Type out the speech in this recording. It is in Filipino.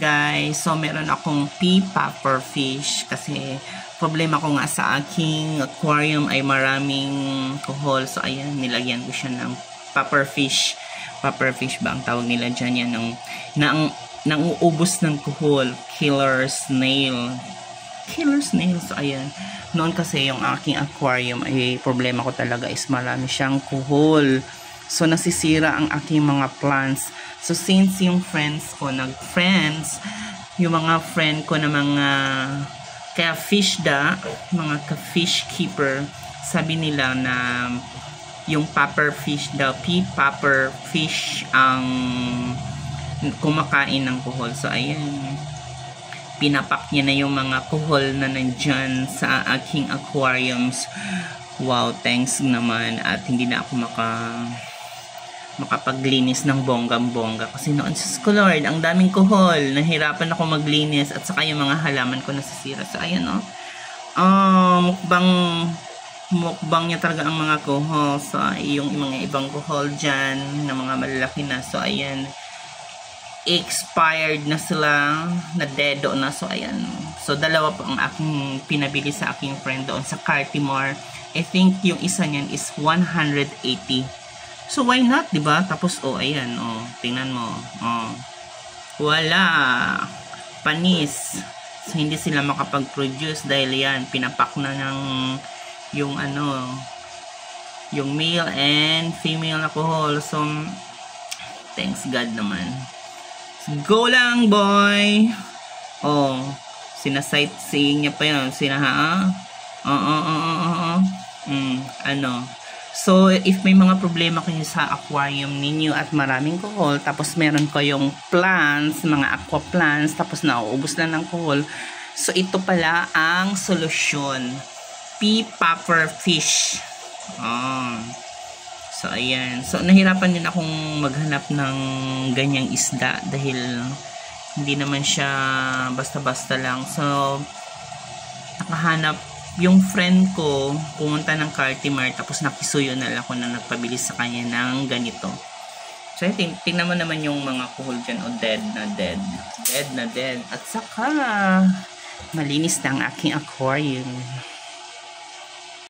guys. So meron akong pea puffer fish kasi problema ko nga sa aking aquarium ay maraming kuhol. So ayan, nilagyan ko siya ng puffer fish. Puffer fish ba ang tawag nila dyan? Yan nang uubos ng kuhol. Killer snail. So ayan. Noon kasi yung aking aquarium ay problema ko talaga is marami siyang kuhol. So nasisira ang aking mga plants. So since yung friends ko yung mga friend ko na mga mga ka-fish keeper, sabi nila na yung puffer fish daw, pea puffer fish ang kumakain ng kuhol. So ayan, pinapak niya na yung mga kuhol na nandyan sa aking aquariums. Wow, thanks naman. At hindi na ako makapaglinis ng bonggang-bongga kasi noon sa Lord, ang daming kuhol, nahirapan ako maglinis at saka yung mga halaman ko nasisira. So ayan mukbang niya talaga ang mga kuhol. So yung mga ibang kuhol dyan na mga malalaki na, so ayan, expired na sila, na dedo na. So ayan, so dalawa po ang aking pinabili sa aking friend doon sa Cartimore. I think yung isa niyan is 180. So why not, 'di ba? Tapos ayan, tingnan mo. Wala panis. So hindi sila makapag-produce dahil yan pinapak na ng yung yung male and female na kuhol. So thanks God naman. Go lang, boy. Sina-sightseeing niya pa yun. So, if may mga problema kayo sa aquarium ninyo at maraming kuhol, tapos meron kayong plants, mga aqua plants, tapos nauubos na ng kuhol, so ito pala ang solusyon. Pea puffer fish. So, ayan. So, nahirapan din akong maghanap ng ganyang isda dahil hindi naman siya basta-basta lang. So, nakahanap yung friend ko, pumunta ng Cartimare, tapos nakisuyo na lang ako na nagpabili sa kanya ng ganito. So, tingnan mo naman yung mga kuhol dyan. Dead na dead. At saka, malinis na ang aking aquarium.